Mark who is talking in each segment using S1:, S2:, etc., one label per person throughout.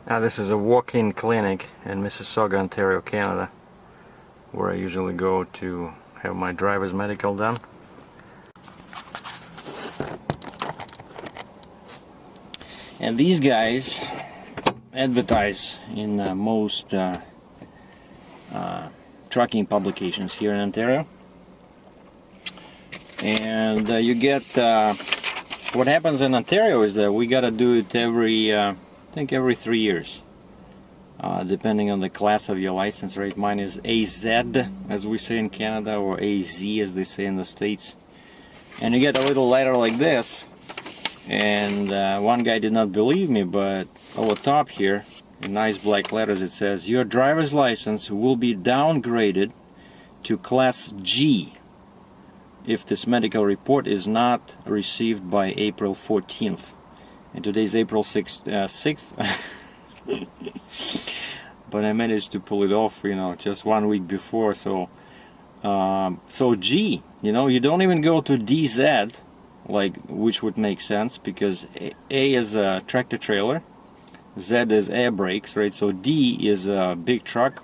S1: This is a walk-in clinic in Mississauga, Ontario, Canada, where I usually go to have my driver's medical done. And these guys advertise in most trucking publications here in Ontario. And you get, what happens in Ontario is that we gotta do it every, I think every 3 years. Depending on the class of your license, right? Mine is AZ, as we say in Canada, or AZ, as they say in the States. And you get a little letter like this. And one guy did not believe me, but over top here, in nice black letters, it says, your driver's license will be downgraded to Class G if this medical report is not received by April 14th. And today's April 6th. But I managed to pull it off, you know, just 1 week before. So G, you know, you don't even go to DZ, like, which would make sense, because A is a tractor trailer, Z is air brakes, right? So D is a big truck,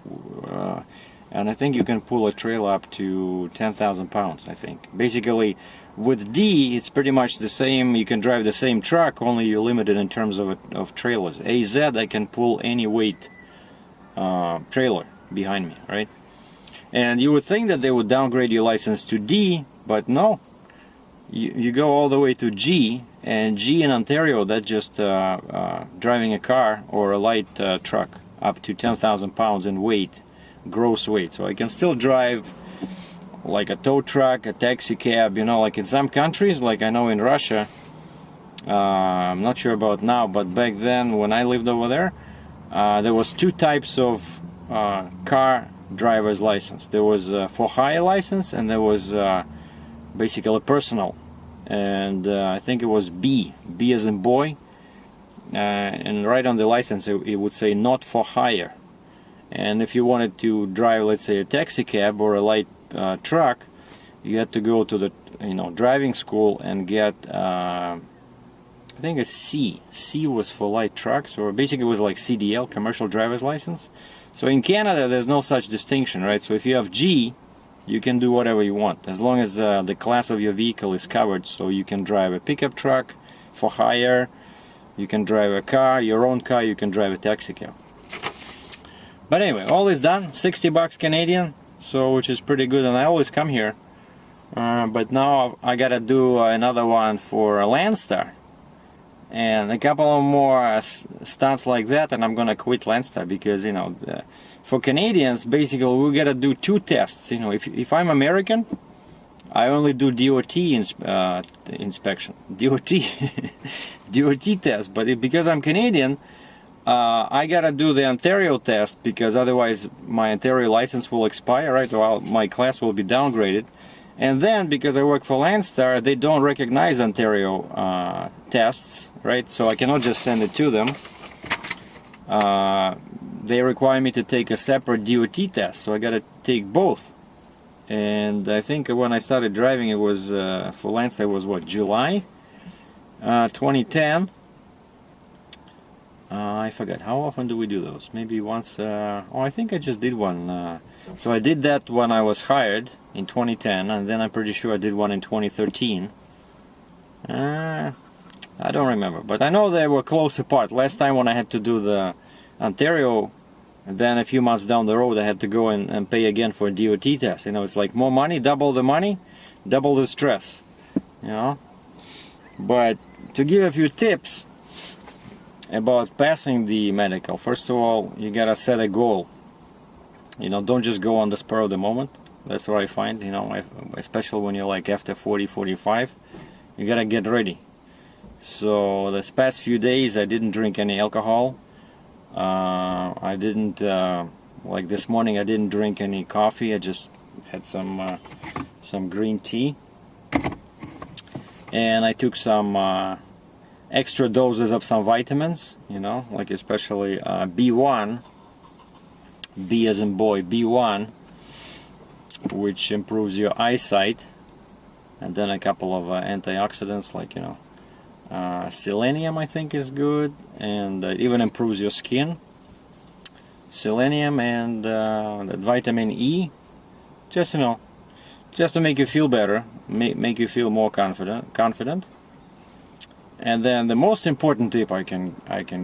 S1: and I think you can pull a trailer up to 10,000 pounds, I think. Basically, with D, it's pretty much the same. You can drive the same truck, only you're limited in terms of trailers. AZ, I can pull any weight trailer behind me, right? And you would think that they would downgrade your license to D, but no. You go all the way to G, and G in Ontario, that's just driving a car or a light truck up to 10,000 pounds in weight, gross weight. So I can still drive like a tow truck, a taxi cab, you know, like in some countries, like I know in Russia, I'm not sure about now, but back then when I lived over there was two types of car driver's license. There was for hire license, and there was basically personal, and I think it was B as in boy, and right on the license it would say not for hire. And if you wanted to drive, let's say, a taxi cab or a light truck, you had to go to the driving school and get I think a C was for light trucks, or basically it was like CDL, commercial driver's license. So in Canada there's no such distinction, right? So if you have G, you can do whatever you want, as long as the class of your vehicle is covered. So you can drive a pickup truck for hire, you can drive a car, your own car, you can drive a taxi cab. But anyway, all is done, 60 bucks Canadian, so which is pretty good, and I always come here. But now I gotta do another one for a Landstar, and a couple of more stunts like that, and I'm gonna quit Landstar, because, you know, for Canadians, basically we gotta do two tests. You know, if I'm American, I only do DOT inspection, DOT test. But because I'm Canadian, I gotta do the Ontario test, because otherwise my Ontario license will expire, right? Or my class will be downgraded. And then, because I work for Landstar, they don't recognize Ontario tests, right? So I cannot just send it to them. They require me to take a separate DOT test, so I gotta take both. And I think when I started driving, it was for Landstar, it was what, July 2010. I forgot, how often do we do those? Maybe once. Oh, I think I just did one. So I did that when I was hired in 2010, and then I'm pretty sure I did one in 2013. I don't remember, but I know they were close apart. Last time when I had to do the Ontario, and then a few months down the road I had to go and pay again for a DOT test. You know, it's like more money, double the money, double the stress, you know. But to give a few tips about passing the medical, first of all, you gotta set a goal. You know, don't just go on the spur of the moment. That's what I find, you know, especially when you're like after 40, 45, you gotta get ready. So this past few days I didn't drink any alcohol. I didn't, like this morning I didn't drink any coffee. I just had some green tea. And I took some extra doses of some vitamins, you know, like especially B1, B as in boy, B1, which improves your eyesight, and then a couple of antioxidants, like, you know, Selenium, I think, is good, and it even improves your skin. Selenium and that vitamin E, just, you know, just to make you feel better, make you feel more confident. And then the most important tip I can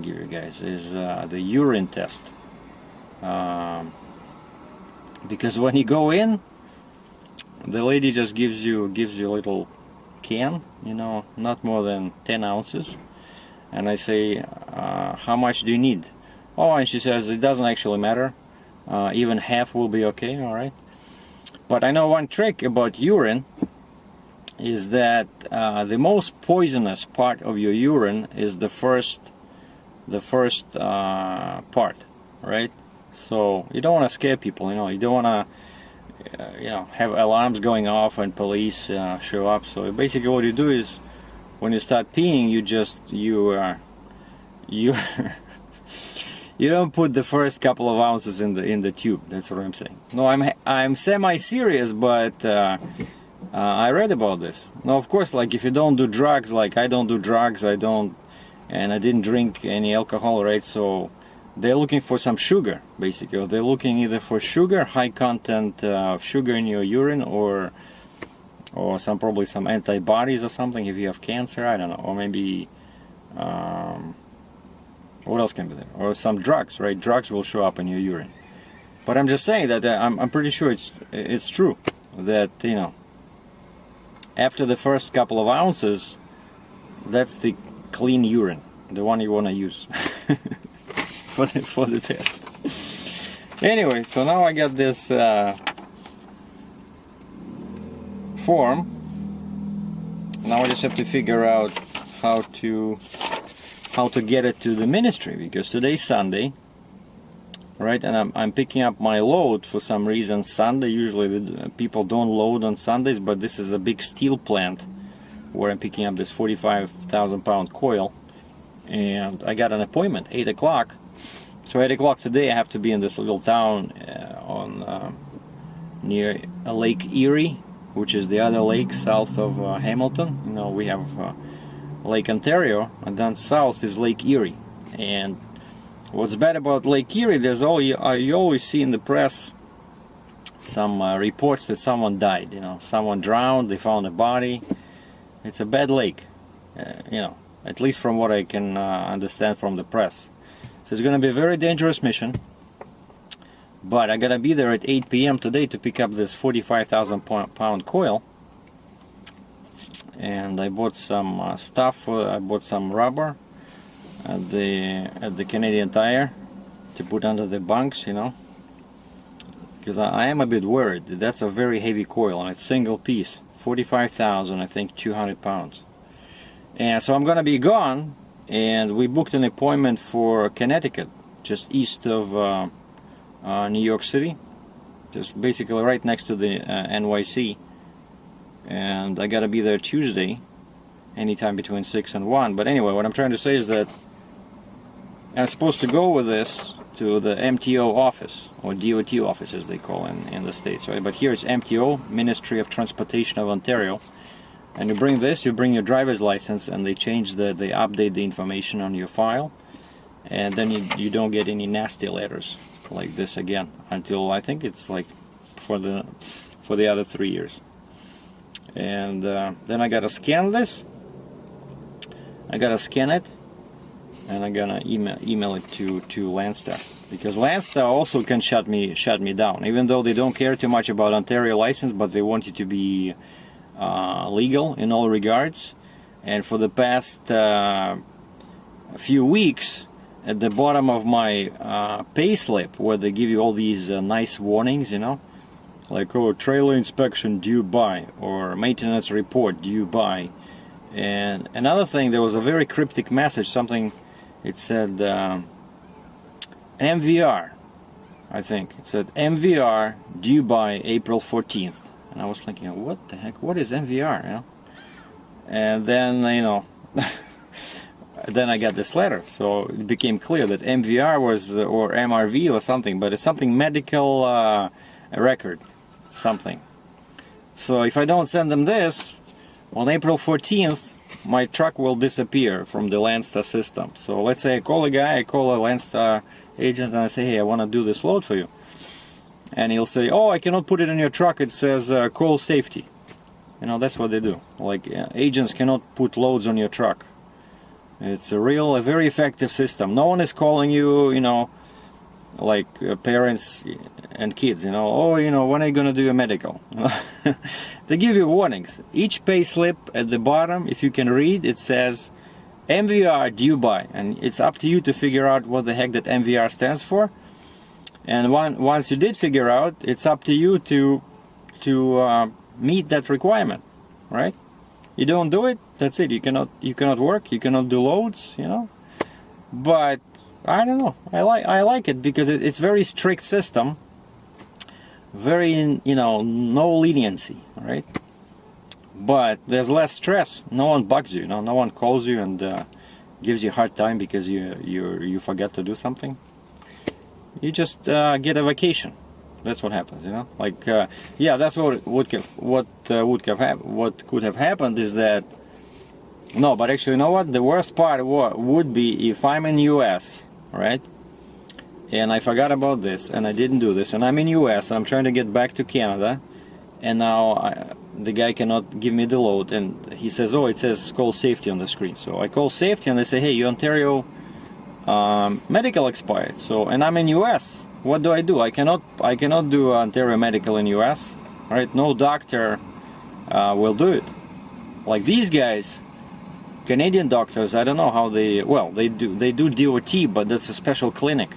S1: give you guys is the urine test. Because when you go in, the lady just gives you a little can, you know, not more than 10 ounces, and I say, how much do you need? Oh, and she says it doesn't actually matter, even half will be okay. All right, but I know one trick about urine is that the most poisonous part of your urine is the first part, right? So you don't want to scare people, you know. You don't want to you know, have alarms going off and police show up. So basically what you do is, when you start peeing, you you don't put the first couple of ounces in the tube. That's what I'm saying. No, I'm semi-serious, but I read about this. Now, of course, like, if you don't do drugs, like I don't do drugs, and I didn't drink any alcohol, right? So they're looking for some sugar, basically. They're looking either for sugar, high content of sugar in your urine, or probably some antibodies or something if you have cancer, I don't know, or maybe what else can be there? Or some drugs, right? Drugs will show up in your urine. But I'm just saying that I'm pretty sure it's true that, you know, after the first couple of ounces, that's the clean urine, the one you want to use. for the test. Anyway, so now I got this form. Now I just have to figure out how to get it to the ministry, because today's Sunday, right? And I'm picking up my load for some reason Sunday. Usually people don't load on Sundays, but this is a big steel plant where I'm picking up this 45,000 pound coil, and I got an appointment 8 o'clock. So 8 o'clock today I have to be in this little town near Lake Erie, which is the other lake south of Hamilton. You know, we have Lake Ontario, and then south is Lake Erie. And what's bad about Lake Erie, you always see in the press some reports that someone died, you know, someone drowned, they found a body. It's a bad lake, you know, at least from what I can understand from the press. So it's going to be a very dangerous mission, but I got to be there at 8 p.m. today to pick up this 45,000 pound coil. And I bought some stuff. I bought some rubber at the Canadian Tire to put under the bunks, you know, because I am a bit worried. That's a very heavy coil, and it's single piece, 45,000, I think 200 pounds. And so I'm gonna be gone, and we booked an appointment for Connecticut, just east of New York City, just basically right next to the NYC. And I gotta be there Tuesday, anytime between 6 and 1. But anyway, what I'm trying to say is that I'm supposed to go with this to the MTO office, or DOT office as they call in the States, right? But here it's MTO, Ministry of Transportation of Ontario. And you bring this, you bring your driver's license, and they update the information on your file, and then you don't get any nasty letters like this again until, I think it's like for the other 3 years. And then I gotta scan this. I gotta scan it, and I'm gonna email it to Landstar, because Landstar also can shut me down, even though they don't care too much about Ontario license, but they want you to be legal in all regards. And for the past few weeks, at the bottom of my pay slip, where they give you all these nice warnings, you know, like, oh, trailer inspection due by, or maintenance report due by. And another thing, there was a very cryptic message, something, it said MVR, I think. It said MVR due by April 14th. And I was thinking, what the heck, what is MVR, you know? And then, you know, then I got this letter, so it became clear that MVR was, or MRV or something, but it's something medical record, something. So if I don't send them this, on April 14th, my truck will disappear from the Landstar system. So let's say I call a guy, I call a Landstar agent, and I say, hey, I want to do this load for you. And he'll say, oh, I cannot put it in your truck, it says call safety. You know, that's what they do. Like, agents cannot put loads on your truck. It's a very effective system. No one is calling you, you know, like parents and kids, you know, oh, you know, when are you going to do a medical? They give you warnings. Each pay slip at the bottom, if you can read, it says MVR due by, and it's up to you to figure out what the heck that MVR stands for. And once you did figure out, it's up to you to meet that requirement, right? You don't do it, that's it. You cannot work, you cannot do loads, you know. But I don't know. I like it because it's very strict system. Very, you know, no leniency, right? But there's less stress. No one bugs you, you know. No one calls you and gives you a hard time because you forget to do something. You just get a vacation. That's what happens, you know. Like, yeah, that's what could have happened is that. No, but actually, you know what? The worst part would be if I'm in US, right? And I forgot about this, and I didn't do this, and I'm in US, and I'm trying to get back to Canada, and now the guy cannot give me the load, and he says, oh, it says call safety on the screen. So I call safety, and they say, hey, your Ontario medical expired. So, and I'm in US. What do? I cannot do Ontario medical in US, right? No doctor will do it. Like these guys, Canadian doctors, I don't know how they do DOT, but that's a special clinic.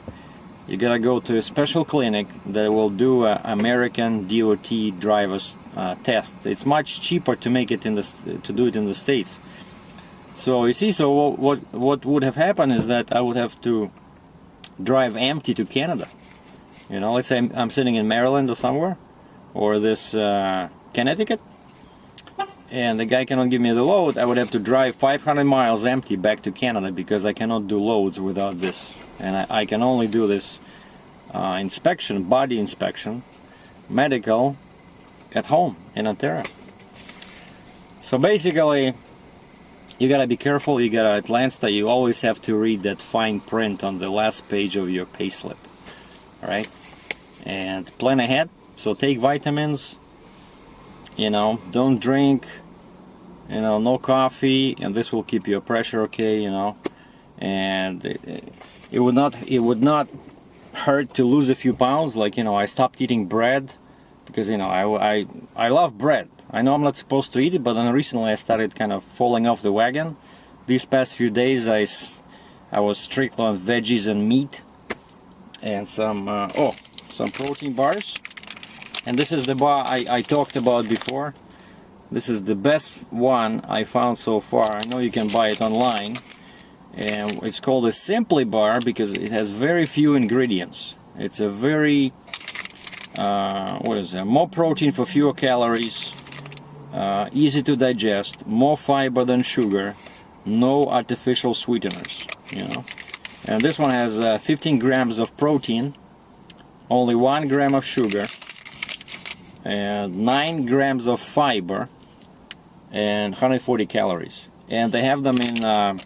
S1: You gotta go to a special clinic that will do a American DOT driver's test. It's much cheaper to make it to do it in the States. So you see, so what would have happened is that I would have to drive empty to Canada. You know, let's say I'm sitting in Maryland or somewhere, or this Connecticut, and the guy cannot give me the load. I would have to drive 500 miles empty back to Canada because I cannot do loads without this. And I can only do this inspection, body inspection, medical, at home in Ontario. So basically, you gotta be careful. You gotta, at Landstar, you always have to read that fine print on the last page of your payslip. Alright? And plan ahead. So take vitamins, you know, don't drink, you know, no coffee, and this will keep your pressure okay, you know. And it would not hurt to lose a few pounds. Like, you know, I stopped eating bread because, you know, I love bread. I know I'm not supposed to eat it, but then recently I started kind of falling off the wagon. These past few days I was strictly on veggies and meat and some protein bars. And this is the bar I talked about before. This is the best one I found so far. I know you can buy it online. And it's called a Simply bar because it has very few ingredients. It's a very, more protein for fewer calories, easy to digest, more fiber than sugar, no artificial sweeteners, you know. And this one has 15 grams of protein, only 1 gram of sugar, and 9 grams of fiber, and 140 calories. And they have them in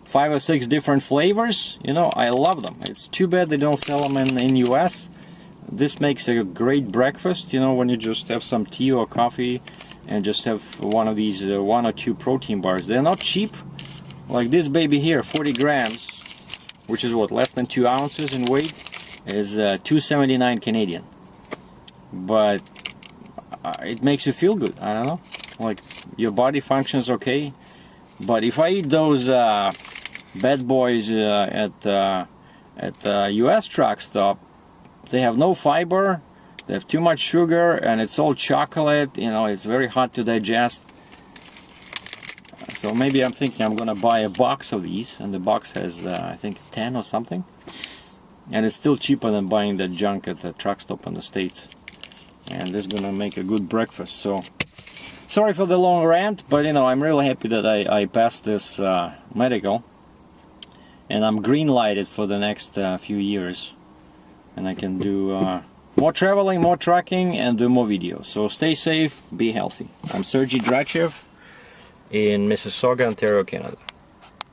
S1: 5 or 6 different flavors. You know, I love them. It's too bad they don't sell them in US. This makes a great breakfast, you know, when you just have some tea or coffee and just have one of these 1 or 2 protein bars. They're not cheap. Like this baby here, 40 grams, which is what, less than 2 ounces in weight, is $2.79 Canadian. But it makes you feel good. I don't know, like your body functions okay. But if I eat those bad boys at US truck stop, they have no fiber, they have too much sugar, and it's all chocolate. You know, it's very hard to digest. So maybe I'm thinking I'm gonna buy a box of these, and the box has I think 10 or something, and it's still cheaper than buying that junk at the truck stop in the States. And this is gonna make a good breakfast. So sorry for the long rant, but you know, I'm really happy that I passed this medical, and I'm green lighted for the next few years, and I can do more traveling, more trucking, and do more videos. So stay safe, be healthy. I'm SERGEI DRATCHEV. in Mississauga, Ontario, Canada.